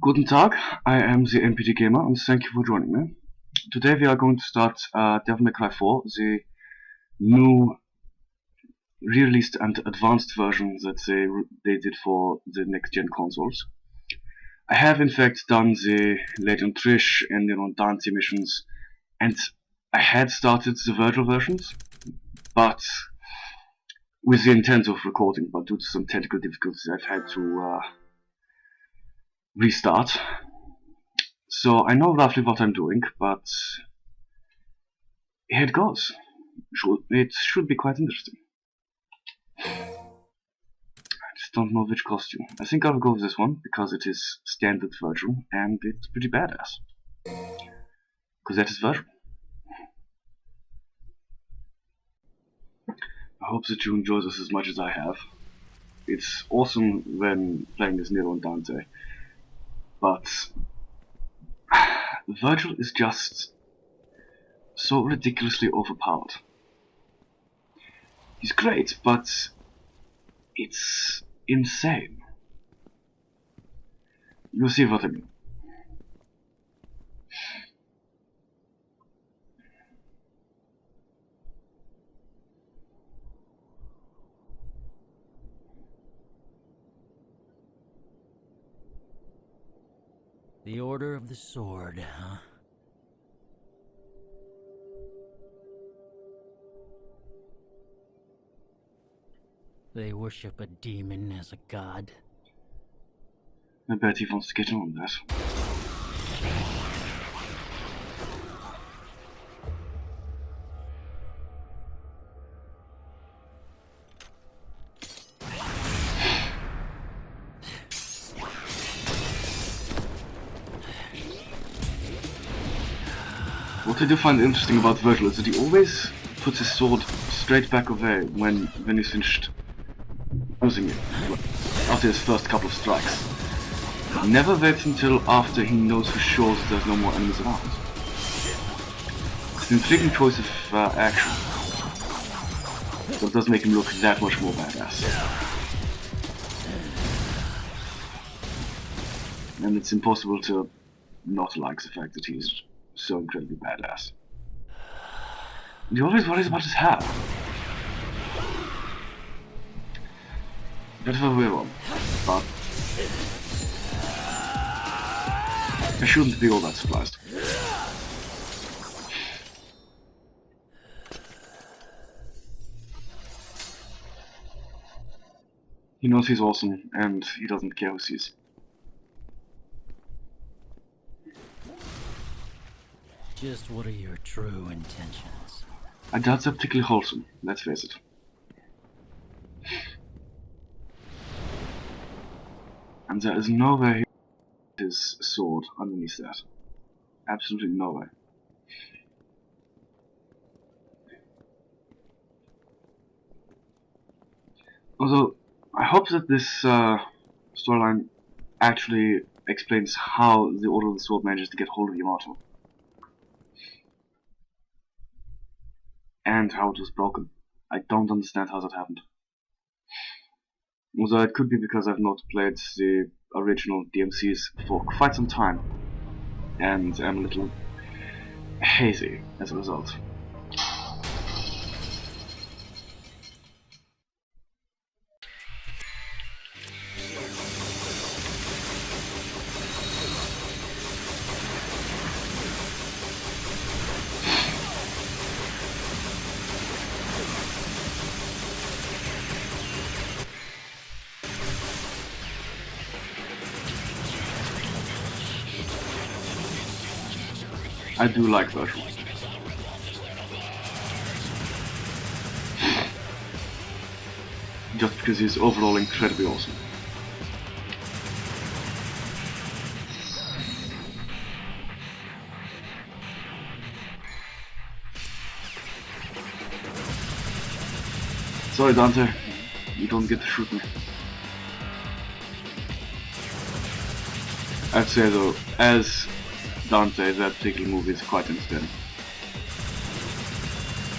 Guten Tag, I am the NPT Gamer and thank you for joining me. Today we are going to start Devil May Cry 4, the new re-released and advanced version that they did for the next-gen consoles. I have in fact done the Legend Trish and Dante missions, and I had started the Vergil versions, but with the intent of recording, but due to some technical difficulties I've had to restart. So I know roughly what I'm doing, but here it goes. It should be quite interesting. I just don't know which costume. I think I'll go with this one, because it is standard Vergil, and it's pretty badass. Because that is Vergil. I hope that you enjoy this as much as I have. It's awesome when playing as Nero and Dante, but Vergil is just so ridiculously overpowered. He's great, but it's insane. You'll see what I mean. The Order of the Sword, huh? They worship a demon as a god. I bet he wants to get on that. What I do find interesting about Vergil is that he always puts his sword straight back away when he's finished using it, after his first couple of strikes. Never waits until after he knows for sure that there's no more enemies around. It's an intriguing choice of action, but it does make him look that much more badass. And it's impossible to not like the fact that he's so incredibly badass. And he always worries about his hair. Bit of a weird one, but I shouldn't be all that surprised. He knows he's awesome, and he doesn't care who sees. Just what are your true intentions? I doubt they're particularly wholesome, let's face it. And there is no way he put his sword underneath that. Absolutely no way. Although, I hope that this storyline actually explains how the Order of the Sword manages to get hold of Yamato. And how it was broken. I don't understand how that happened. Although it could be because I've not played the original DMCs for quite some time, and I'm a little hazy as a result. I do like Vergil. Just because he's overall incredibly awesome. Sorry Dante, you don't get to shoot me. I'd say though, as Dante, that particular movie is quite entertaining.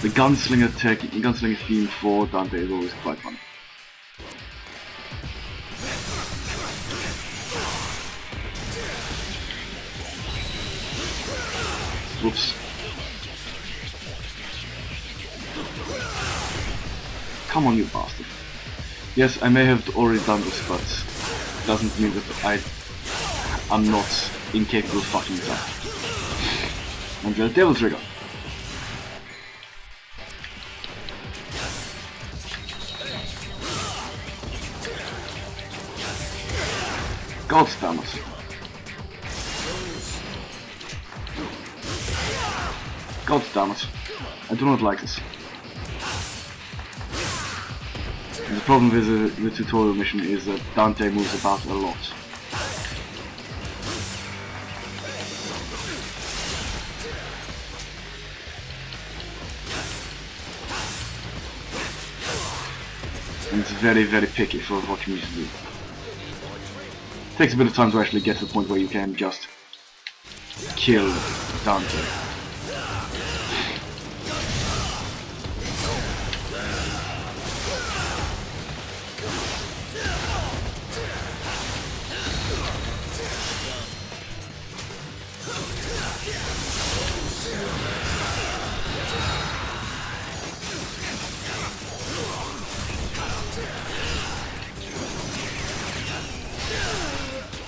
The gunslinger theme for Dante is always quite fun. Whoops. Come on, you bastard. Yes, I may have already done this, but it doesn't mean that I'm not incapable of fucking it up. And the devil trigger. God damn it. God damn it. I do not like this. The problem with the tutorial mission is that Dante moves about a lot. And it's very, very picky for what you need to do. It takes a bit of time to actually get to the point where you can just kill Dante.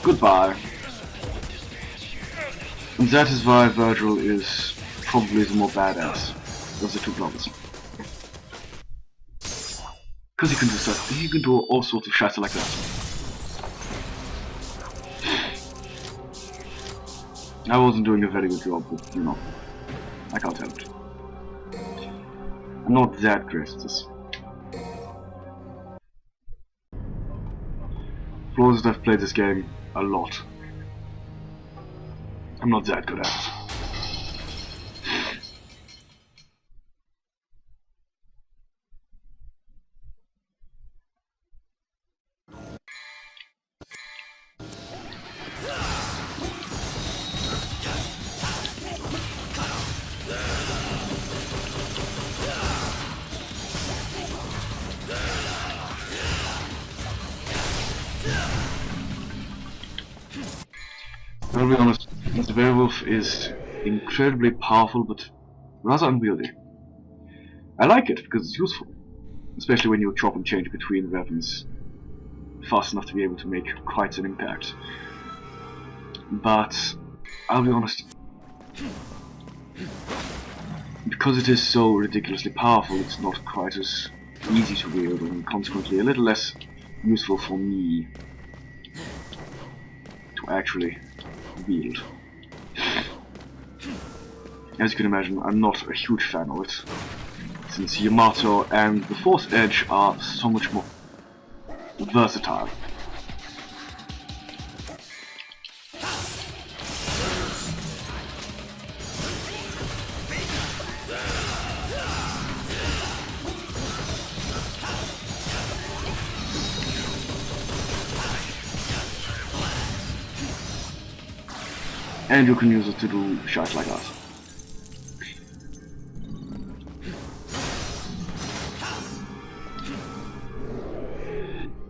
Goodbye. And that is why Vergil is probably the more badass of the two brothers. Because he can do stuff, he can do all sorts of shit like that. I wasn't doing a very good job, but you know, I can't help it. I'm not that great at this. Flaws that I've played this game a lot. I'm not that good at it. I'll be honest, the werewolf is incredibly powerful but rather unwieldy. I like it because it's useful, especially when you chop and change between weapons fast enough to be able to make quite an impact. But I'll be honest, because it is so ridiculously powerful, it's not quite as easy to wield and consequently a little less useful for me to actually wield. As you can imagine, I'm not a huge fan of it, since Yamato and the Force Edge are so much more versatile. And you can use it to do shots like that.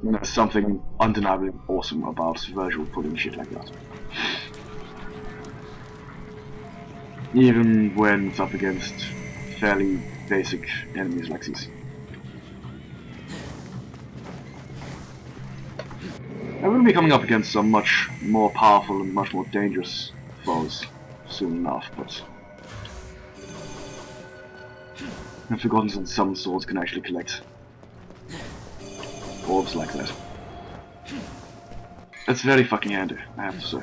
And there's something undeniably awesome about Vergil pulling shit like that. Even when it's up against fairly basic enemies like these. I will be coming up against some much more powerful and much more dangerous foes soon enough, but I've forgotten that some swords can actually collect orbs like that. That's very fucking handy, I have to say.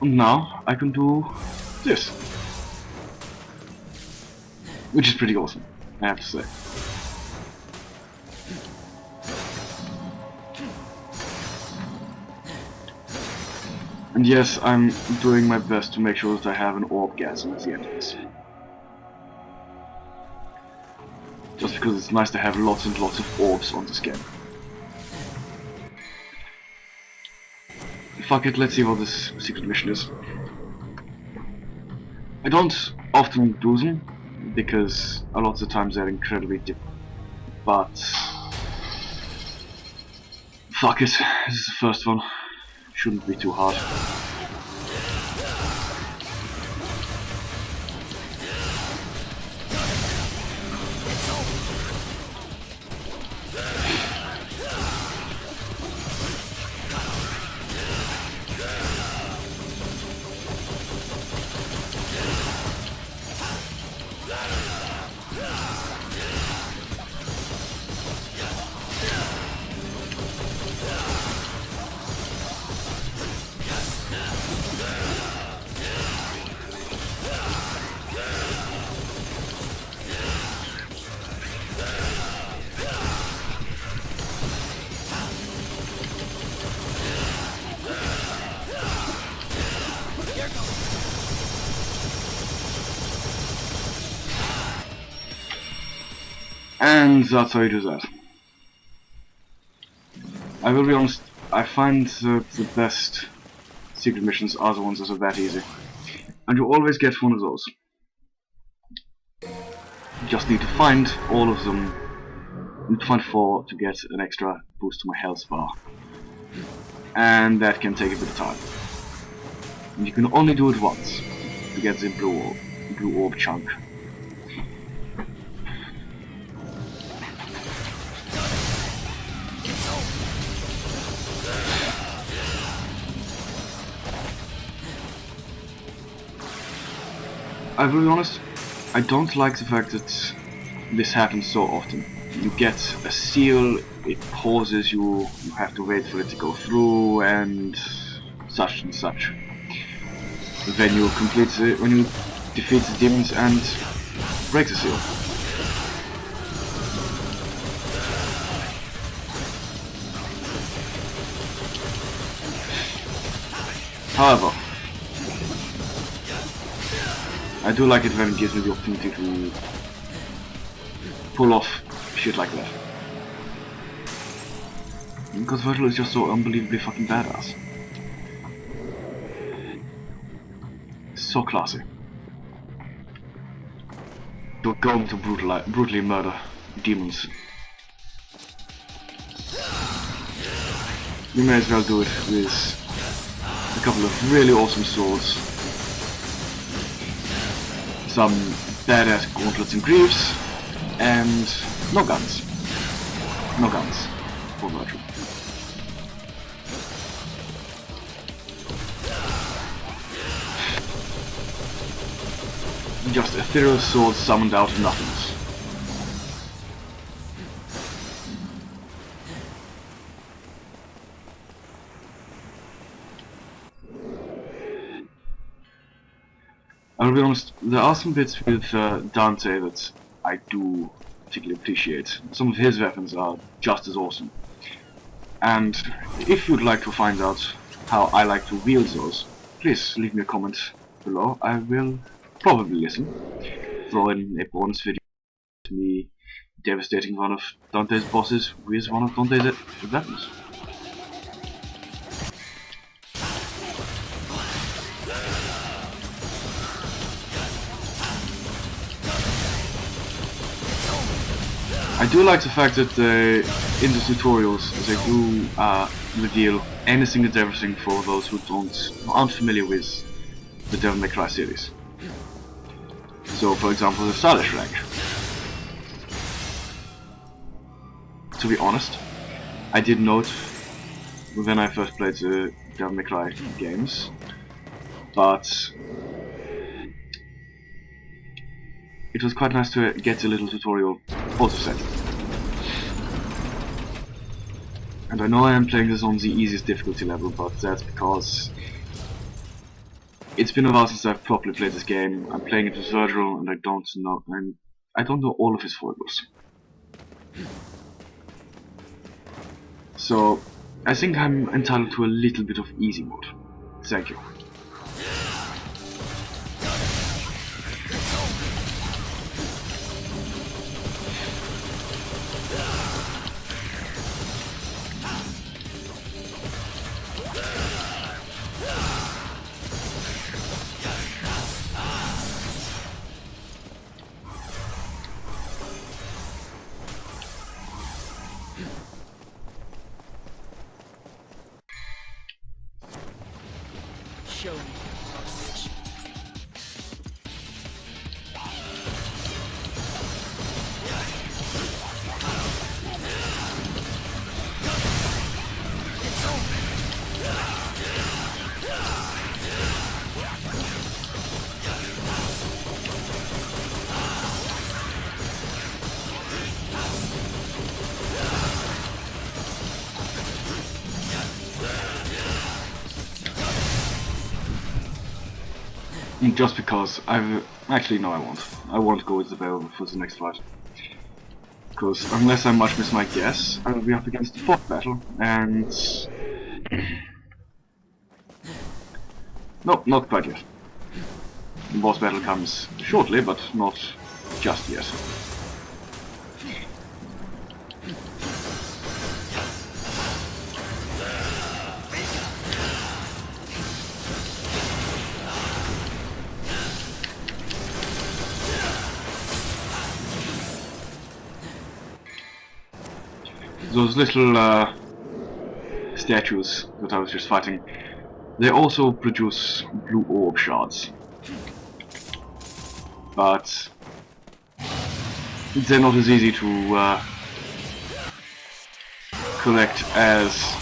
And now I can do this, which is pretty awesome, I have to say. And yes, I'm doing my best to make sure that I have an orgasm at the end of this. Just because it's nice to have lots and lots of orbs on this game. Fuck it, let's see what this secret mission is. I don't often do them, because a lot of the times they're incredibly difficult. but fuck it, this is the first one. Shouldn't be too hard. And that's how you do that. I will be honest, I find that the best secret missions are the ones that are that easy. And you always get one of those. You just need to find all of them. You need to find 4 to get an extra boost to my health bar. And that can take a bit of time. And you can only do it once to get the blue orb chunk. I will be honest, I don't like the fact that this happens so often. You get a seal, it pauses you have to wait for it to go through, and such and such. Then you defeat the demons and break the seal. However, I do like it when it gives me the opportunity to pull off shit like that. Because Vergil is just so unbelievably fucking badass. So classy. You're going to brutally murder demons. You may as well do it with a couple of really awesome swords, some badass gauntlets and greaves, and no guns. No guns for Vergil. Just ethereal swords summoned out of nothingness. I'll be honest, there are some bits with Dante that I do particularly appreciate. Some of his weapons are just as awesome. And if you'd like to find out how I like to wield those, please leave me a comment below. I will probably listen. Throw in a bonus video to me devastating one of Dante's bosses with one of Dante's weapons. I do like the fact that in the tutorials they do reveal anything and everything for those who aren't familiar with the Devil May Cry series. So, for example, the stylish rank. To be honest, I did note when I first played the Devil May Cry games, but it was quite nice to get a little tutorial also set. And I know I am playing this on the easiest difficulty level, but that's because it's been a while since I've properly played this game. I'm playing it with Vergil, and I don't know all of his foibles. So I think I'm entitled to a little bit of easy mode. Thank you. Just because actually no, I won't. I won't go with the Barrel for the next fight. Because unless I much miss my guess, I will be up against the fourth battle, and nope, not quite yet. The boss battle comes shortly, but not just yet. Those little statues that I was just fighting, they also produce blue orb shards. But they're not as easy to collect as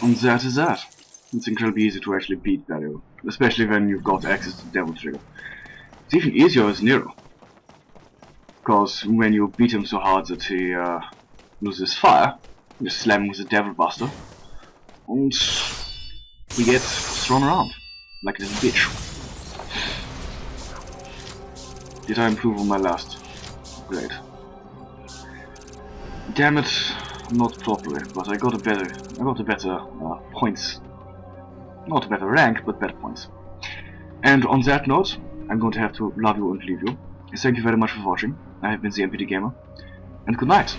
and that is that. It's incredibly easy to actually beat Barrel, especially when you've got access to Devil Trigger. It's even easier as Nero, because when you beat him so hard that he loses fire, you just slam him with a Devil Buster, and he gets thrown around like a little bitch. Did I improve on my last? Great. Damn it, not properly, but I got a better points. Not a better rank, but better points. And on that note, I'm going to have to love you and leave you. Thank you very much for watching. I have been the MPD Gamer, and good night.